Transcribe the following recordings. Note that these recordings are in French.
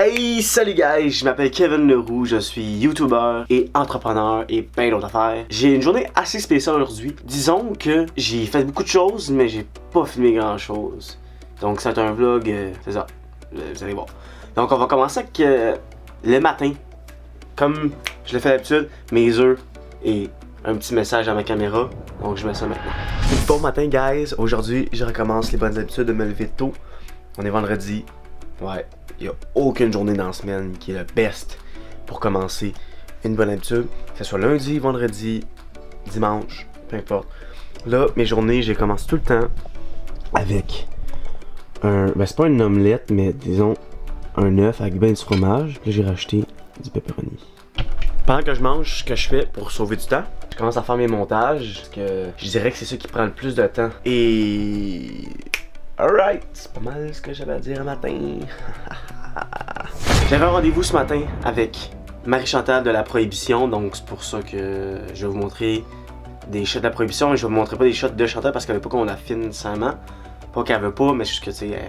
Hey, salut guys, je m'appelle Kevin Leroux, je suis YouTuber et entrepreneur et plein d'autres affaires. J'ai une journée assez spéciale aujourd'hui. Disons que j'ai fait beaucoup de choses, mais j'ai pas filmé grand chose. Donc c'est un vlog, c'est ça, vous allez voir. Donc on va commencer avec le matin, comme je l'ai fait d'habitude, mes œufs et un petit message à ma caméra. Donc je mets ça maintenant. Bon matin guys, aujourd'hui je recommence les bonnes habitudes de me lever tôt. On est vendredi, ouais. Il n'y a aucune journée dans la semaine qui est le best pour commencer une bonne habitude. Que ce soit lundi, vendredi, dimanche, peu importe. Là, mes journées, j'ai commencé tout le temps avec un... Ben, c'est pas une omelette, mais disons un œuf avec ben du fromage. Là, j'ai rajouté du pepperoni. Pendant que je mange, ce que je fais pour sauver du temps, je commence à faire mes montages. Parce que je dirais que c'est ça qui prend le plus de temps. Et... Alright, c'est pas mal ce que j'avais à dire un matin. J'avais un rendez-vous ce matin avec Marie-Chantal de la Prohibition, donc c'est pour ça que je vais vous montrer des shots de la Prohibition, mais je vais vous montrer pas des shots de Chantal parce qu'elle veut pas qu'on affine nécessairement. Pas qu'elle veut pas, mais juste que tu sais,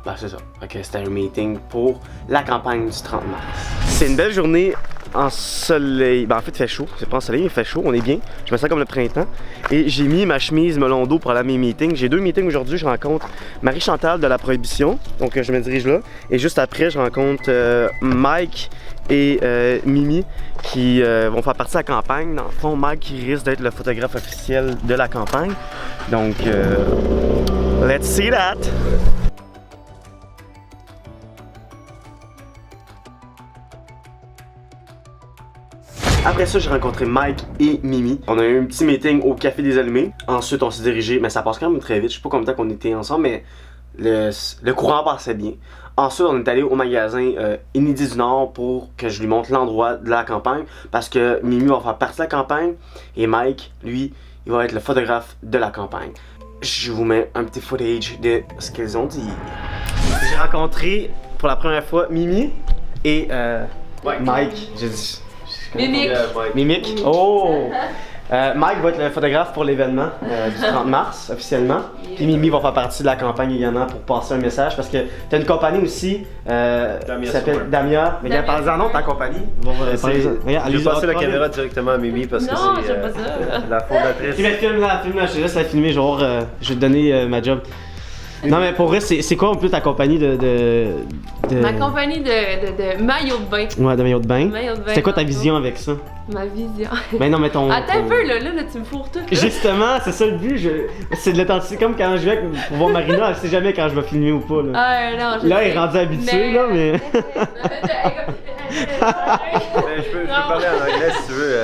ben c'est ça. Ok, c'était un meeting pour la campagne du 30 mars. C'est une belle journée ensoleillée. Ben en fait, il fait chaud. C'est pas ensoleillé, il fait chaud, on est bien. Je me sens comme le printemps. Et j'ai mis ma chemise melon d'eau pour aller à mes meetings. J'ai 2 meetings aujourd'hui. Je rencontre Marie-Chantal de la Prohibition. Donc je me dirige là. Et juste après, je rencontre Mike et Mimi qui vont faire partie de la campagne. Dans le fond, Mike qui risque d'être le photographe officiel de la campagne. Donc, let's see that! Après ça, j'ai rencontré Mike et Mimi. On a eu un petit meeting au Café des Allumés. Ensuite, on s'est dirigé, mais ça passe quand même très vite. Je sais pas combien de temps qu'on était ensemble, mais le courant passait bien. Ensuite, on est allé au magasin Inédit du Nord pour que je lui montre l'endroit de la campagne. Parce que Mimi va faire partie de la campagne et Mike, lui, il va être le photographe de la campagne. Je vous mets un petit footage de ce qu'ils ont dit. J'ai rencontré pour la première fois Mimi et Mike. J'ai dit... Mimic. Mimic. Oh! Mike va être le photographe pour l'événement du 30 mars officiellement. Puis Mimi va faire partie de la campagne également pour passer un message parce que tu as une compagnie aussi qui s'appelle Damia. Mais regarde, parle-en non, ta compagnie. Je vais passer la caméra directement à Mimi parce que Non, c'est j'aime pas ça. la fondatrice. Tu vas filmer, je te laisse la filmer, genre, je vais te donner ma job. Non mais pour vrai, c'est quoi un peu ta compagnie de... Ma compagnie de maillot de bain. Ouais, de maillot de bain. Maillot de bain. C'était quoi ta vision avec ça? Ma vision. Ben non, mais ton... Attends un peu, là, tu me fourres tout. Là. Justement, c'est ça le but, c'est de l'authenticité. Comme quand je vais pour voir Marina, elle sait jamais quand je vais filmer ou pas. Là, Non, je là sais. elle est rendue habituée, là, mais... Je peux parler en anglais si tu veux.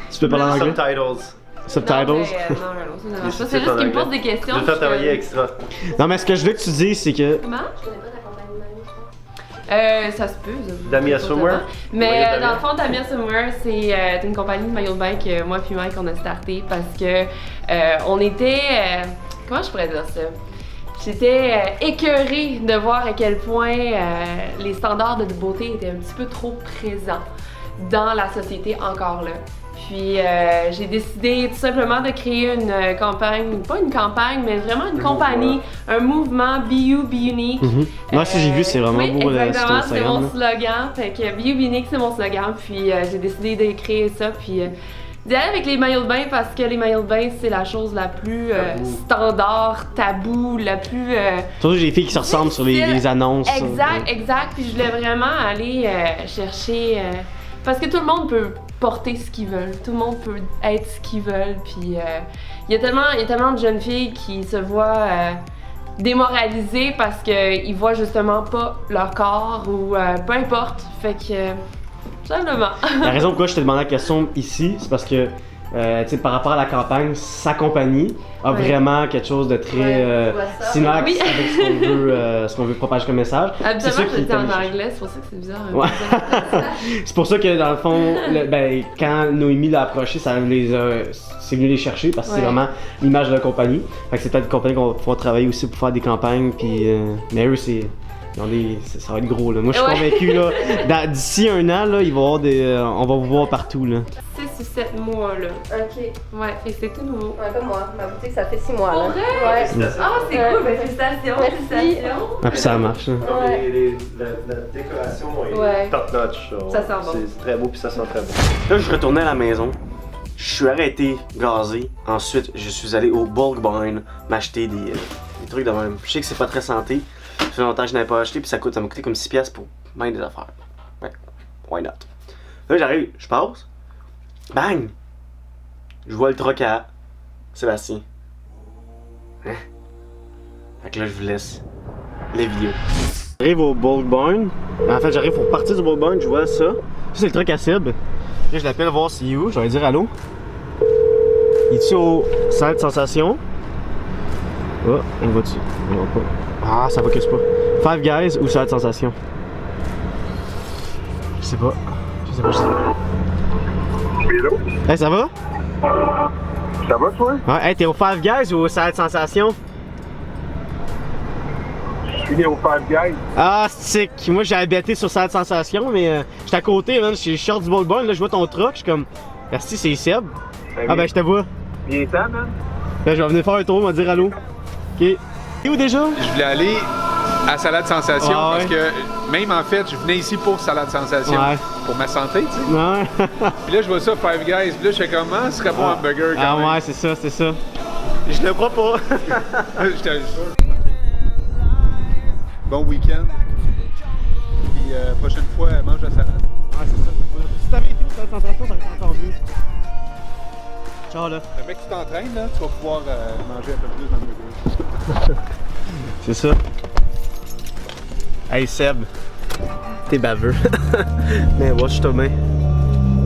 Tu peux parler en anglais? Subtitles. Subtitles? Non, ça marche pas. C'est juste qu'il me pose des questions. Je vais faire travailler extra. Non, mais ce que je veux que tu dises, c'est que... Comment? Je connais pas ta compagnie de maillot. Ça se peut. Damia Swimwear? Mais dans le fond, Damia Swimwear, c'est une compagnie de maillot de bain que moi et Mike on a starté parce que on était. Comment je pourrais dire ça? J'étais écœurée de voir à quel point les standards de beauté étaient un petit peu trop présents dans la société encore là. Puis j'ai décidé tout simplement de créer une campagne, pas une campagne, mais vraiment une compagnie, un mouvement Be You, Be Unique. Moi aussi j'ai vu, c'est vraiment oui, beau. Exactement, c'est mon slogan. Fait que Be You, Be Unique, c'est mon slogan. Puis j'ai décidé de créer ça. Puis d'y aller avec les maillots de bain parce que les maillots de bain, c'est la chose la plus standard, tabou, la plus. Surtout les filles qui se ressemblent sur les annonces. Exact. Puis je voulais vraiment aller chercher. Parce que tout le monde peut porter ce qu'ils veulent, tout le monde peut être ce qu'ils veulent, puis il y a tellement de jeunes filles qui se voient démoralisées parce qu'ils voient justement pas leur corps ou peu importe, fait que simplement. La raison pourquoi je te demandais la question ici, c'est parce que tu sais, par rapport à la campagne, sa compagnie a vraiment quelque chose de très similaire avec ce qu'on veut propager comme message. Absolument, j'étais en anglais, c'est pour ça que c'est bizarre. Ouais. C'est pour ça que dans le fond, quand Noémie l'a approché, c'est venu les chercher parce que c'est vraiment l'image de la compagnie. Fait que c'est peut-être une compagnie qu'on va pouvoir travailler aussi pour faire des campagnes. Puis, mais eux, ça va être gros là. Moi je suis convaincu là. D'ici un an là, on va vous voir partout là. C'est 6-7 mois, là. Ok. Ouais, fait que c'est tout nouveau. Ouais, comme moi. Ma boutique, ça fait 6 mois, là. Pour vrai? Ouais. Ah, c'est cool, ben félicitations, Merci. félicitations. Ah, puis ça marche. Hein. Ouais. La décoration est Ouais. top notch. Ça sent bon. C'est très beau puis ça sent très bon. Là, je retournais à la maison. Je suis arrêté, gazé. Ensuite, je suis allé au Bulk Barn m'acheter des trucs de même. Je sais que c'est pas très santé. Ça fait longtemps que je n'avais pas acheté, puis ça m'a coûté comme 6$ pour même des affaires. Ouais, why not? Là, j'arrive, je passe. Bang! Je vois le truck à Sébastien. Hein? Fait que là, je vous laisse les vidéos. J'arrive au Bulk Barn. En fait, j'arrive pour partir du Bulk Barn, je vois ça. Ça, c'est le truck à Seb. Là, je l'appelle voir s'il est où. Je vais lui dire allô. Il est-tu au salle de sensation? Oh, on va dessus. On va pas. Ah, ça va que c'est pas. Five Guys ou salle de sensation? Je sais pas. Je sais pas. Hello? Hey, ça va? Ça va, toi? Ouais, hey, t'es au Five Guys ou au salle de sensation? Je suis né au Five Guys. Ah, stick! Moi, j'ai habité sur salle de sensation, mais j'étais à côté, man. Je short du Bulk Barn, là, je vois ton truck. Je suis comme, merci, c'est Seb. Ah, ben, je te vois. Viens-t'en, man. Là, je vais venir faire un tour, on va dire allô. Ok. T'es où déjà? Je voulais aller à Salade Sensation Ah ouais. parce que même en fait, je venais ici pour Salade Sensation, Ouais. pour ma santé, tu sais. Ouais. Puis là, je vois ça, Five Guys, puis là, je fais comment? Ce serait bon hamburger quand Ah même. ouais, c'est ça, c'est ça. Je le crois pas. Je te le jure. Bon week-end. Puis prochaine fois, mange la salade. Ouais, c'est ça. Si t'avais été au salle de sensation, ça aurait été encore mieux. Ciao là. Le mec qui t'entraîne, là, tu vas pouvoir manger un peu plus d'hamburger. C'est ça. Hey Seb, t'es baveux. Mais watch-toi bien.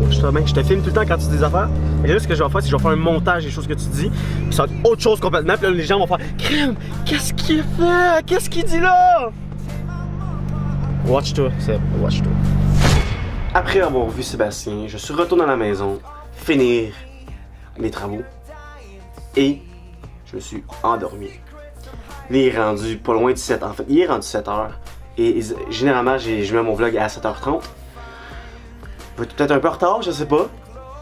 Watch-toi bien. Je te filme tout le temps quand tu dis des affaires. Et là, ce que je vais faire, c'est que je vais faire un montage des choses que tu dis. Puis ça va être autre chose complètement. Puis là, les gens vont faire Crème, qu'est-ce qu'il fait? Qu'est-ce qu'il dit là? Watch-toi, Seb. Watch-toi. Après avoir vu Sébastien, je suis retourné à la maison, finir mes travaux. Et je me suis endormi. Là, il est rendu pas loin de 7h. En fait, il est rendu 7h. Et généralement, je mets mon vlog à 7h30. Je vais être peut-être un peu en retard, je sais pas.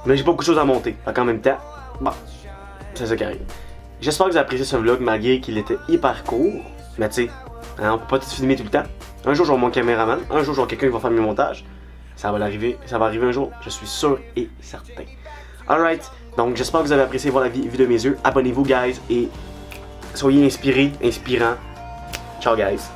Mais j'ai pas beaucoup de choses à monter. Donc en même temps, bon, c'est ça qui arrive. J'espère que vous avez apprécié ce vlog malgré qu'il était hyper court. Mais tu sais, hein, on peut pas tout filmer tout le temps. Un jour, je vais avoir mon caméraman. Un jour, je vais avoir quelqu'un qui va faire mes montages. Ça va arriver un jour, je suis sûr et certain. Alright, donc j'espère que vous avez apprécié voir la vue de mes yeux. Abonnez-vous, guys, et soyez inspirés, inspirants. Ciao, guys.